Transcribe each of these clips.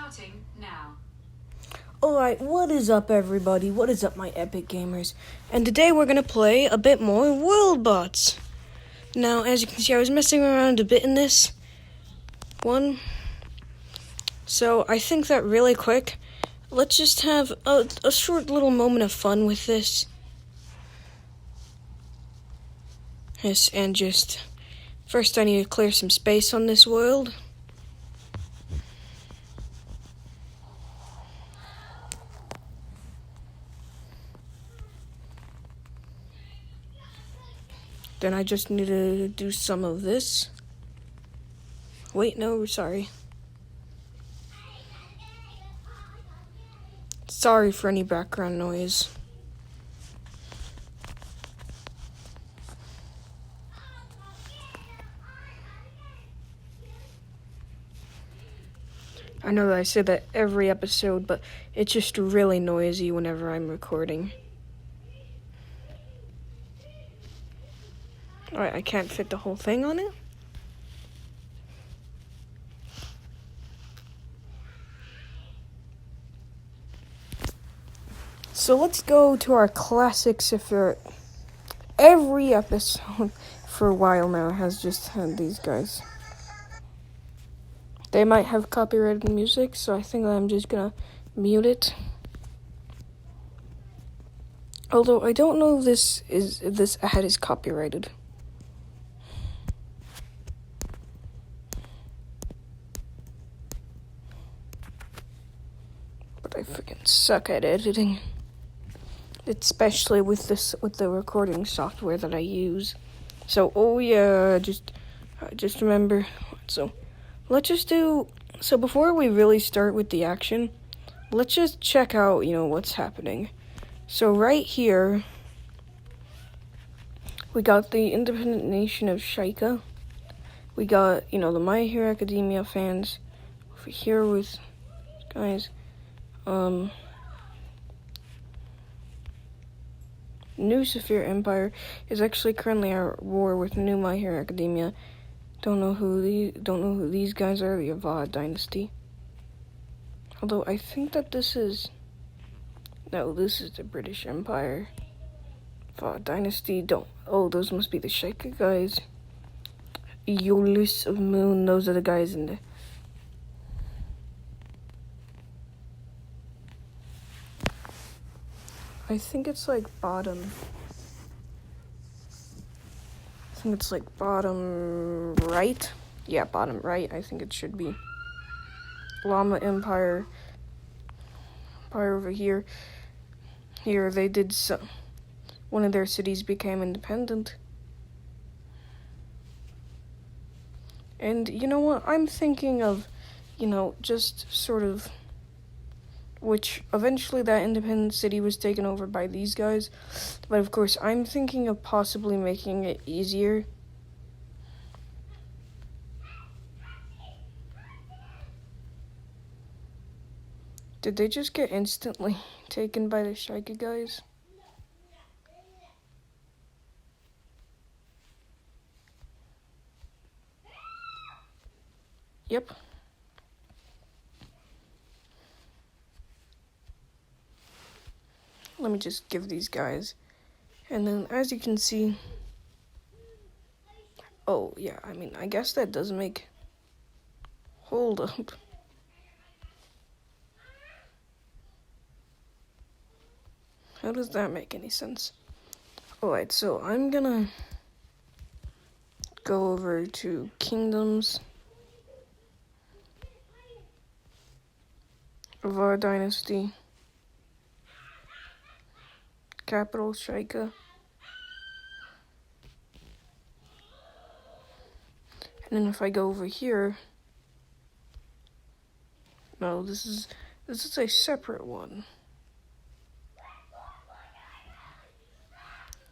Starting now. Alright, what is up everybody? What is up my epic gamers? And today we're gonna play a bit more Worldbox. Now, as you can see, I was messing around a bit in this one. So I think that really quick, let's just have a short little moment of fun with this. Yes, and just, first I need to clear some space on this world. Then I just need to do some of this. Wait, no, sorry. Sorry for any background noise. I know that I say that every episode, but it's just really noisy whenever I'm recording. Alright, I can't fit the whole thing on it. So let's go to our classics for every episode for a while now has just had these guys. They might have copyrighted music, so I think I'm just gonna mute it. Although I don't know if this ad is copyrighted. But I freaking suck at editing. Especially with the recording software that I use. So just remember. So let's just do. So before we really start with the action, let's just check out what's happening. So right here, we got the independent nation of Shaika. We got the My Hero Academia fans over here with guys. New Saphir Empire is actually currently at war with New My Hero Academia. Don't know who these guys are. The Avad Dynasty. Although I think that this is the British Empire. Avad Dynasty. Those must be the Shaika guys. Eolus of Moon. Those are the guys in the. I think it's like bottom. I think it's like bottom right. Yeah, bottom right. I think it should be. Llama Empire over here. Here they did one of their cities became independent. And you know what? I'm thinking of, just sort of, which eventually that independent city was taken over by these guys. But of course, I'm thinking of possibly making it easier. Did they just get instantly taken by the Shaika guys? Yep. Let me just give these guys. And then, as you can see... Oh, yeah, I guess that does make... Hold up. How does that make any sense? Alright, so I'm gonna go over to Kingdoms of our dynasty. Capital Shaika. And then if I go over here, no, this is a separate one.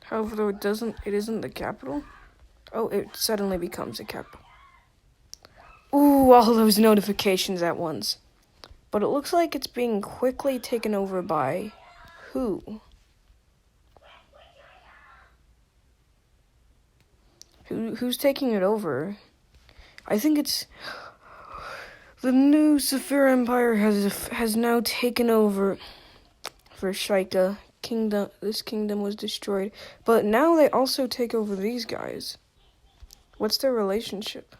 However, though it isn't the capital. Oh, it suddenly becomes a capital. Ooh, all those notifications at once. But it looks like it's being quickly taken over by who? Who's taking it over? I think it's The new Saphir Empire has now taken over for Shaika. This kingdom was destroyed, but now they also take over these guys. What's their relationship?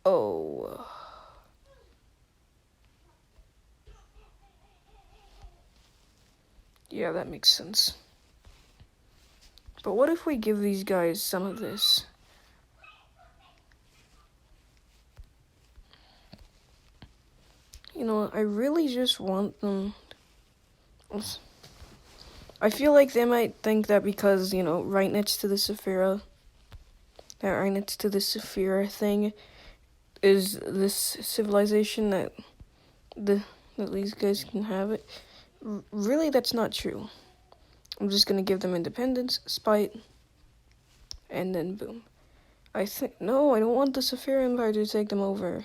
Oh. Yeah, that makes sense. But what if we give these guys some of this? You know, I really just want them. I feel like they might think that because, you know, right next to the Saphira thing is this civilization that these guys can have it. Really, that's not true. I'm just gonna give them independence, spite, and then boom. No, I don't want the Saphira Empire to take them over.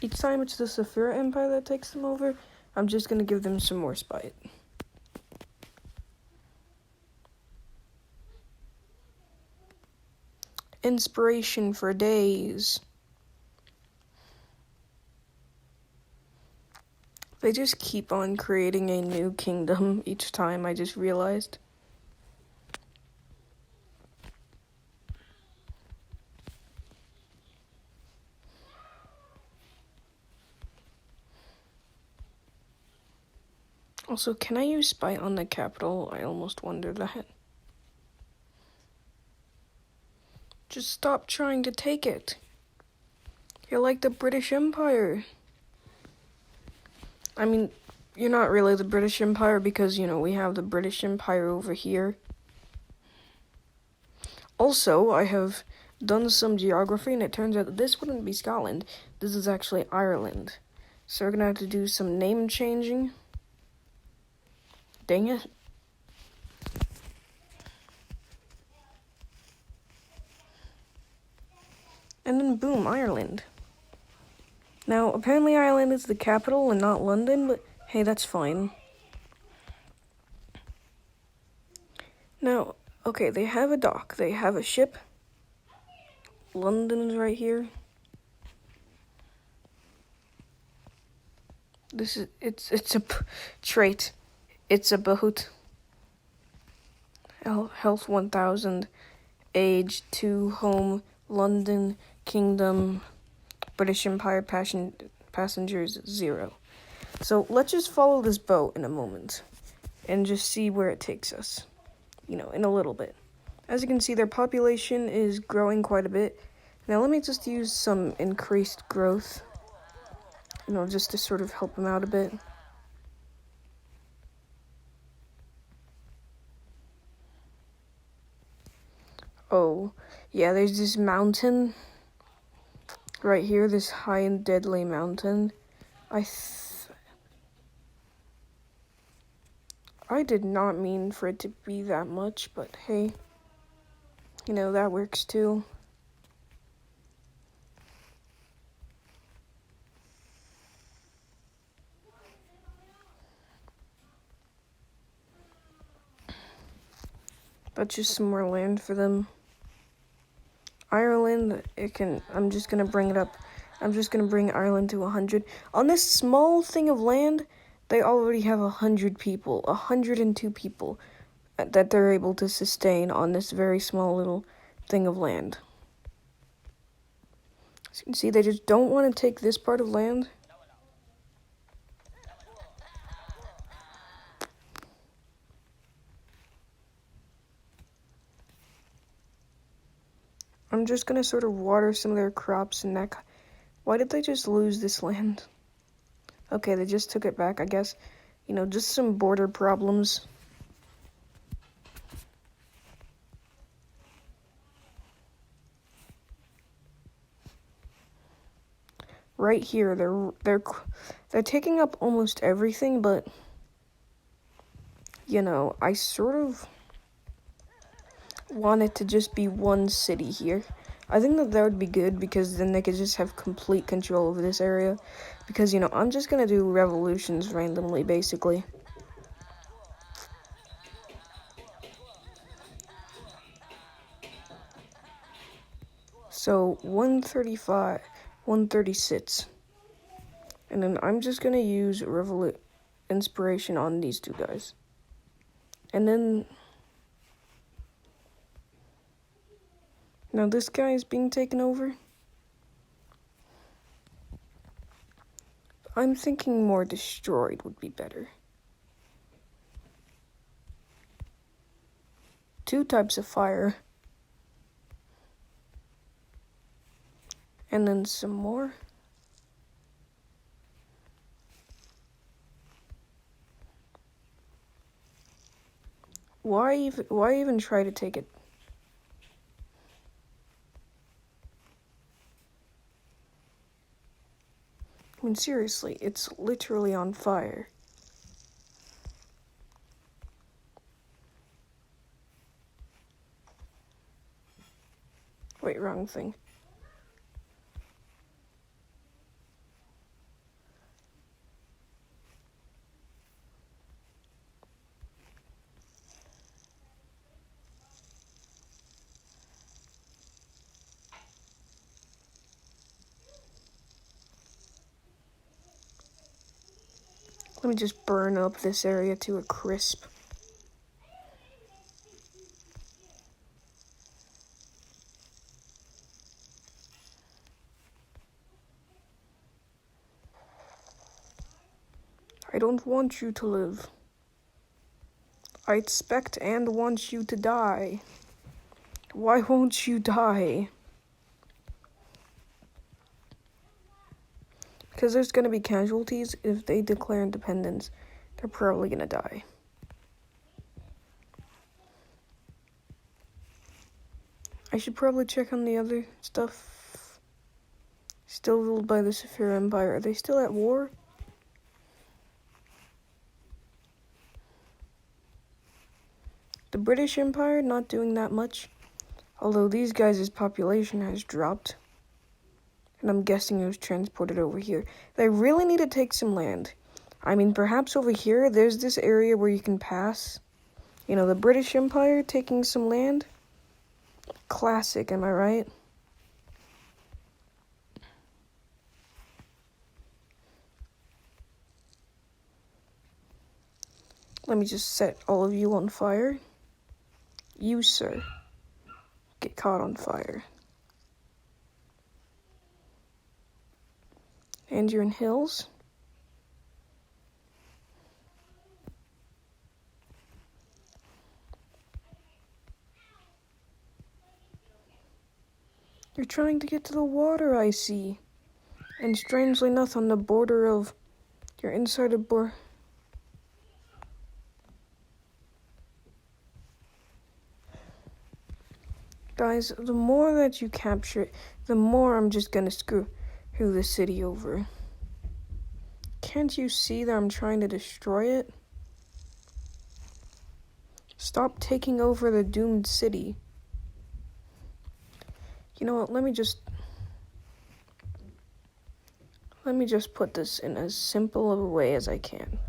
Each time it's the Saphira Empire that takes them over, I'm just gonna give them some more spite. Inspiration for days. They just keep on creating a new kingdom each time, I just realized. Also, can I use spite on the capital? I almost wonder that. Just stop trying to take it. You're like the British Empire. I mean, you're not really the British Empire because, you know, we have the British Empire over here. Also, I have done some geography and it turns out that this wouldn't be Scotland. This is actually Ireland. So we're gonna have to do some name changing. Dang it. And then boom, Ireland. Now, apparently Ireland is the capital and not London, but hey, that's fine. Now, okay, they have a dock, they have a ship. London's right here. It's a trait. It's a boat. Health 1000, age 2, home, London, kingdom, British Empire, passengers 0. So let's just follow this boat in a moment and just see where it takes us, you know, in a little bit. As you can see, their population is growing quite a bit. Now let me just use some increased growth, you know, just to sort of help them out a bit. Oh, yeah, there's this mountain right here, this high and deadly mountain. I did not mean for it to be that much, but hey, you know, that works too. That's just some more land for them. Ireland, I'm just gonna bring it up. I'm just gonna bring Ireland to 100. On this small thing of land, they already have 100 people, 102 people that they're able to sustain on this very small little thing of land. As you can see, they just don't want to take this part of land. I'm just gonna sort of water some of their crops and that. Why did they just lose this land? Okay, they just took it back, I guess. You know, just some border problems. Right here, they're taking up almost everything, but you know, I sort of want it to just be one city here. I think that would be good because then they could just have complete control over this area. Because, you know, I'm just gonna do revolutions randomly, basically. So, 135. 136. And then I'm just gonna use inspiration on these two guys. And then now this guy is being taken over. I'm thinking more destroyed would be better. 2 types of fire. And then some more. Why even try to take it? I mean, seriously, it's literally on fire. Wait, wrong thing. Let me just burn up this area to a crisp. I don't want you to live. I expect and want you to die. Why won't you die? Because there's gonna be casualties if they declare independence. They're probably gonna die. I should probably check on the other stuff. Still ruled by the Saphir Empire. Are they still at war? The British Empire, not doing that much. Although these guys' population has dropped. And I'm guessing it was transported over here. They really need to take some land. I mean, perhaps over here, there's this area where you can pass. You know, the British Empire taking some land. Classic, am I right? Let me just set all of you on fire. You, sir, get caught on fire. And you're in hills. You're trying to get to the water, I see. And strangely enough, on the border of... You're inside a border... Guys, the more that you capture it, the more I'm just gonna screw the city over. Can't you see that I'm trying to destroy it? Stop taking over the doomed city. You know what, let me just put this in as simple of a way as I can.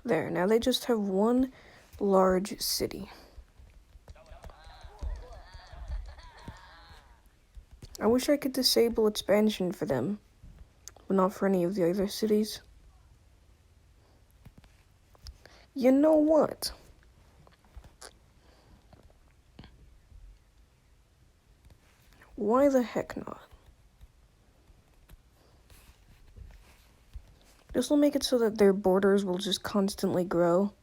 There, now they just have one large city. I wish I could disable expansion for them, but not for any of the other cities. You know what? Why the heck not? This will make it so that their borders will just constantly grow.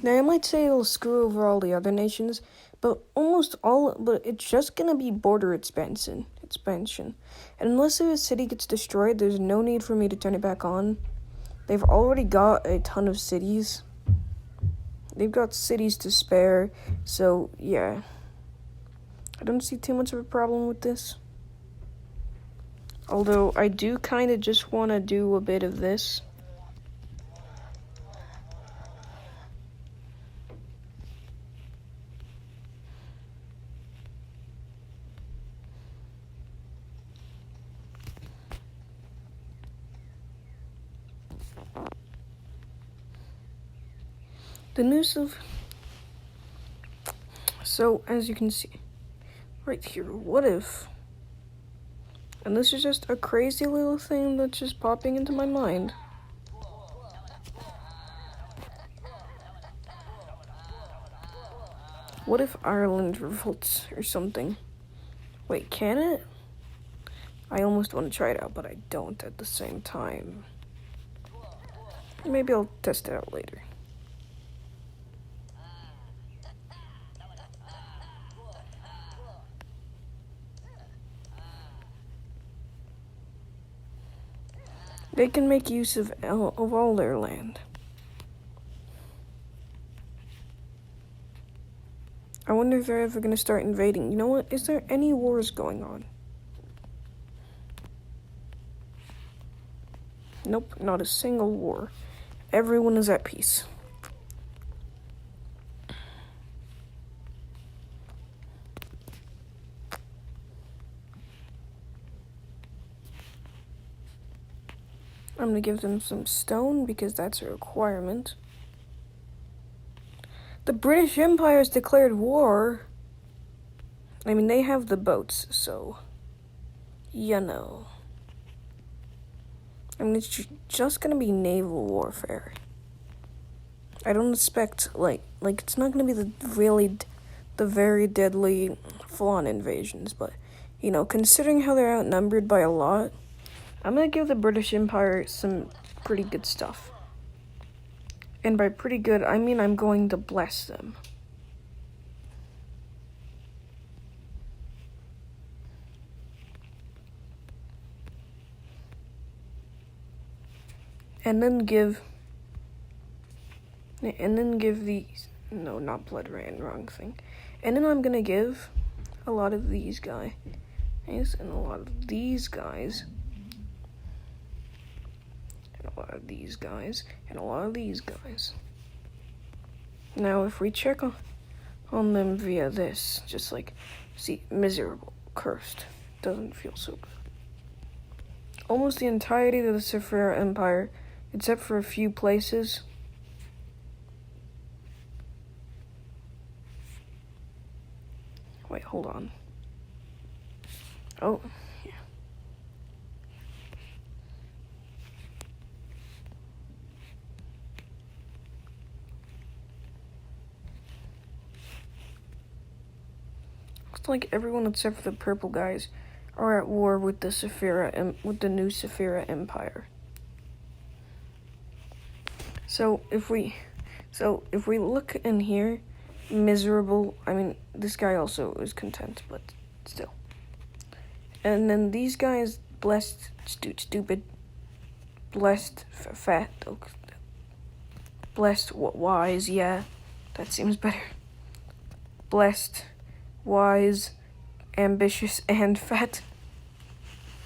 Now, I might say it'll screw over all the other nations, but it's just gonna be border expansion. And unless a city gets destroyed, there's no need for me to turn it back on. They've already got a ton of cities. They've got cities to spare, so yeah. I don't see too much of a problem with this. Although, I do kind of just want to do a bit of this. The news of... So, as you can see, right here, what if... And this is just a crazy little thing that's just popping into my mind. What if Ireland revolts or something? Wait, can it? I almost want to try it out, but I don't at the same time. Maybe I'll test it out later. They can make use of all their land. I wonder if they're ever going to start invading. You know what? Is there any wars going on? Nope, not a single war. Everyone is at peace. I'm gonna give them some stone because that's a requirement. The British Empire has declared war. I mean, they have the boats, so... You know. I mean, it's just gonna be naval warfare. I don't expect, like it's not gonna be the very deadly full-on invasions, but, you know, considering how they're outnumbered by a lot, I'm gonna give the British Empire some pretty good stuff. And by pretty good, I mean I'm going to bless them. And then give these, no, not Blood Rain, wrong thing. And then I'm gonna give a lot of these guys, and a lot of these guys, and a lot of these guys, and a lot of these guys. Now, if we check on them via this, just like, see, miserable, cursed, doesn't feel so good. Almost the entirety of the Sephira Empire, except for a few places. Wait, hold on. Oh, yeah. Looks like everyone except for the purple guys are at war with the with the new Sephira Empire. So if we look in here, miserable, I mean, this guy also is content, but still. And then these guys, blessed, stupid, blessed, fat, blessed, wise, yeah, that seems better. Blessed, wise, ambitious, and fat.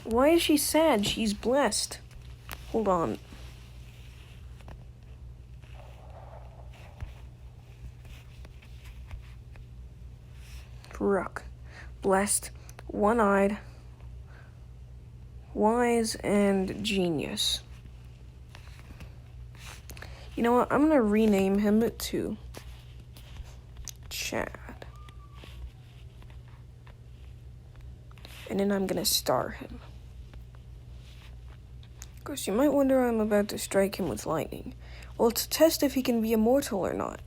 Why is she sad? She's blessed. Hold on. Rook, blessed, one-eyed, wise, and genius. You know what? I'm gonna rename him to Chad. And then I'm gonna star him. Of course, you might wonder why I'm about to strike him with lightning. Well, it's to test if he can be immortal or not.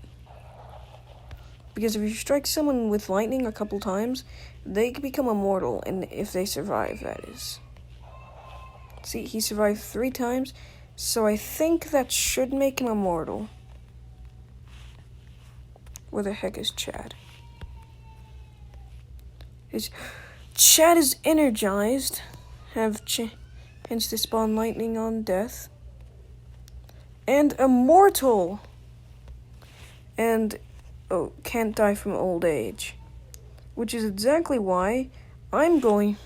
Because if you strike someone with lightning a couple times, they can become immortal, and if they survive, that is. See, he survived 3 times, so I think that should make him immortal. Where the heck is Chad? Chad is energized, have chance to spawn lightning on death, and immortal, and can't die from old age, which is exactly why I'm going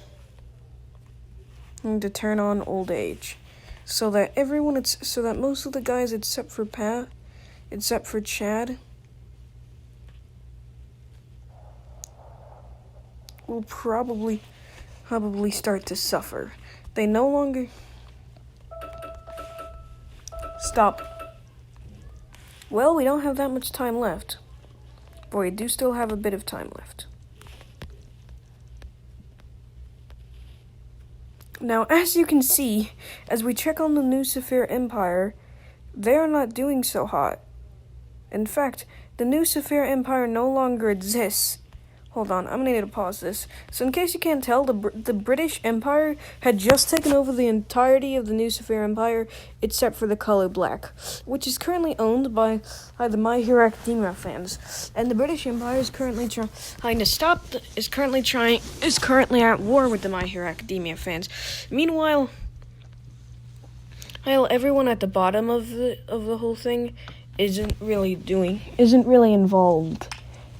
to turn on old age, so that most of the guys except for Chad will probably start to suffer. They no longer stop. Well, we don't have that much time left. But we do still have a bit of time left. Now, as you can see, as we check on the New Saphir Empire, they are not doing so hot. In fact, the New Saphir Empire no longer exists. Hold on, I'm gonna need to pause this. So in case you can't tell, the British Empire had just taken over the entirety of the New Saphir Empire, except for the color black, which is currently owned by the My Hero Academia fans. And the British Empire is currently is currently at war with the My Hero Academia fans. Meanwhile, everyone at the bottom of the whole thing isn't really involved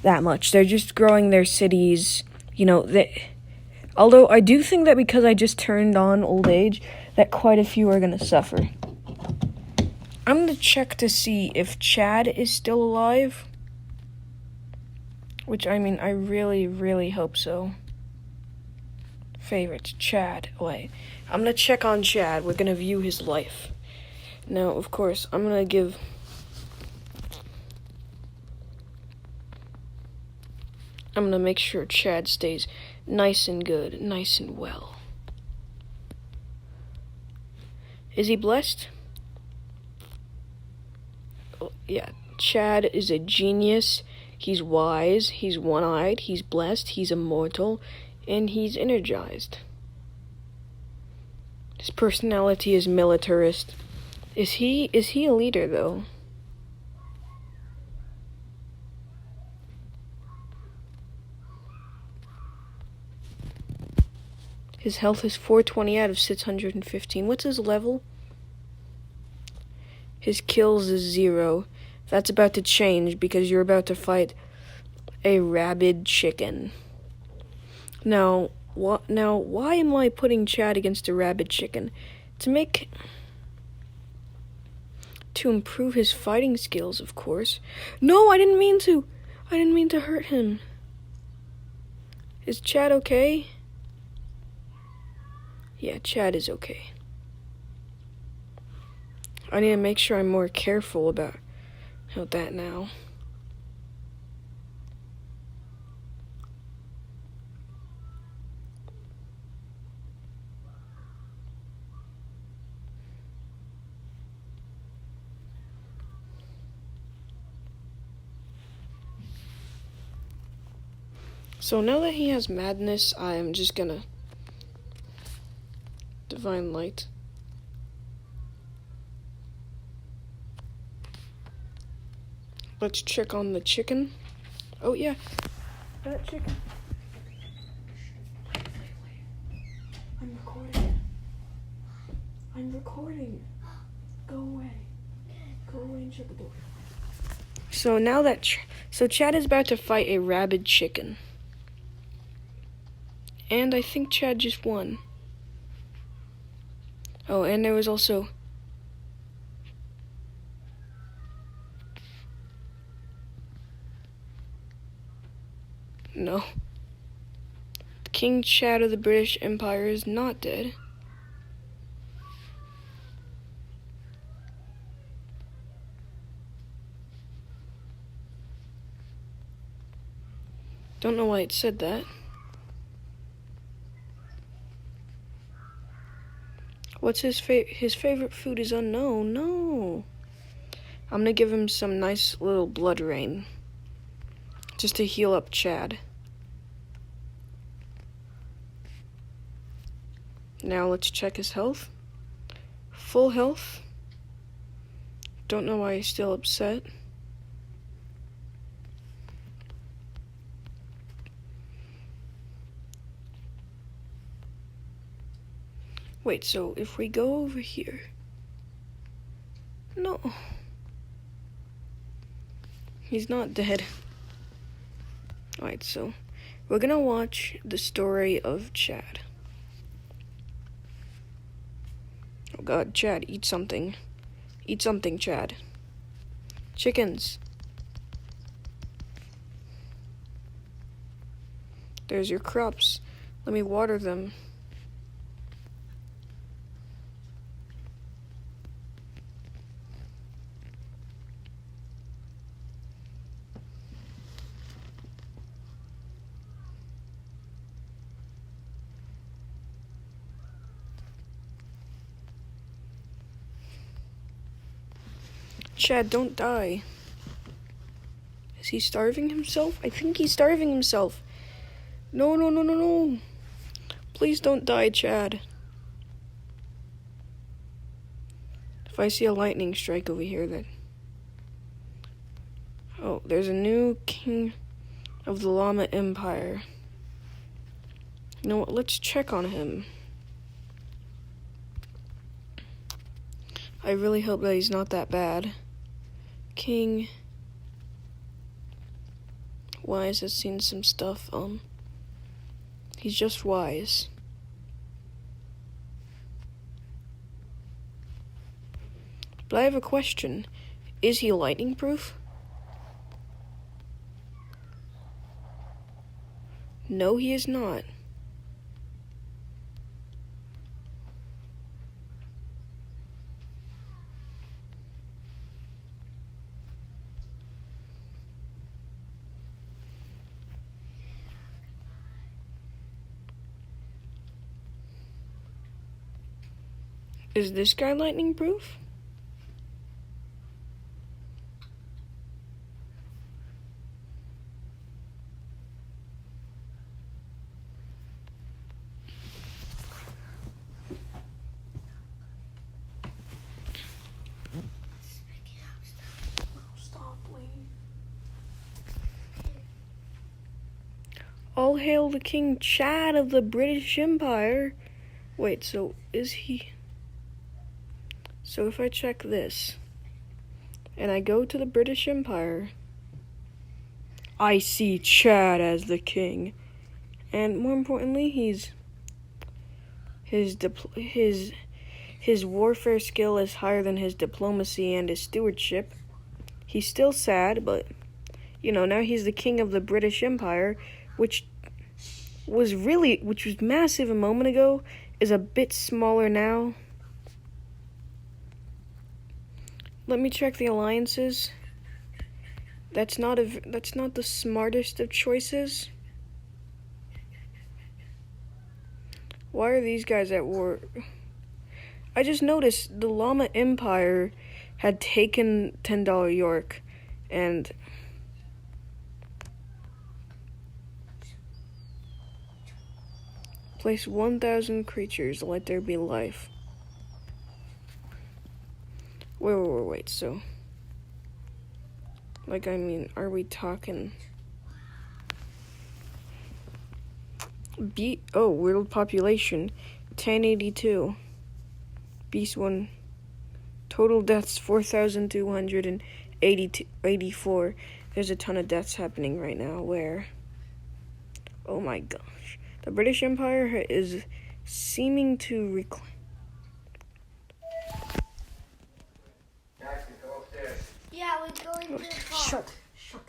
that much. They're just growing their cities, although I do think that because I just turned on old age, that quite a few are going to suffer. I'm going to check to see if Chad is still alive, which, I really, really hope so. Favorites, Chad, wait. I'm going to check on Chad. We're going to view his life. Now, of course, I'm going to make sure Chad stays nice and good, nice and well. Is he blessed? Oh, yeah, Chad is a genius. He's wise, he's one-eyed, he's blessed, he's immortal, and he's energized. His personality is militarist. Is he a leader, though? His health is 420 out of 615. What's his level? His kills is 0. That's about to change because you're about to fight a rabid chicken. Now, why am I putting Chad against a rabid chicken? To improve his fighting skills, of course. No, I didn't mean to. I didn't mean to hurt him. Is Chad okay? Yeah, Chad is okay. I need to make sure I'm more careful about that now. So now that he has madness, I'm just gonna Divine Light. Let's check on the chicken. Oh yeah, that chicken. I'm recording. Go away and shut the door. So now that Chad is about to fight a rabid chicken. And I think Chad just won. Oh, and there was also... No. King Chad of the British Empire is not dead. Don't know why it said that. What's his favorite food is unknown. No. I'm gonna give him some nice little blood rain. Just to heal up Chad. Now let's check his health. Full health. Don't know why he's still upset. Wait, so if we go over here... No. He's not dead. Alright, so we're gonna watch the story of Chad. Oh god, Chad, eat something. Eat something, Chad. Chickens. There's your crops. Let me water them. Chad, don't die. Is he starving himself? I think he's starving himself. No, no, no, no, no. Please don't die, Chad. If I see a lightning strike over here, then... Oh, there's a new king of the Llama Empire. You know what? Let's check on him. I really hope that he's not that bad. King Wise has seen some stuff. He's just wise. But I have a question. Is he lightning proof? No, he is not. Is this guy lightning proof? All hail the King Chad of the British Empire. Wait, so is he... So if I check this, and I go to the British Empire, I see Chad as the king. And more importantly, his warfare skill is higher than his diplomacy and his stewardship. He's still sad, but, you know, now he's the king of the British Empire, which was massive a moment ago, is a bit smaller now. Let me check the alliances. That's not the smartest of choices. Why are these guys at war? I just noticed the Llama Empire had taken $10 York and place 1,000 creatures, let there be life. Wait, so... Like, I mean, are we talking... world population, 1082. Beast 1. Total deaths, 4,284. There's a ton of deaths happening right now, where... Oh my gosh. The British Empire is seeming to reclaim... Yeah, we're going to talk. Shut.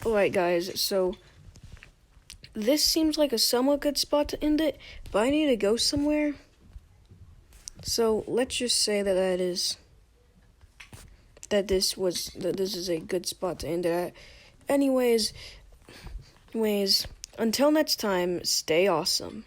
Alright, guys, so this seems like a somewhat good spot to end it, but I need to go somewhere. So let's just say that this is a good spot to end it at. Anyways, until next time, stay awesome.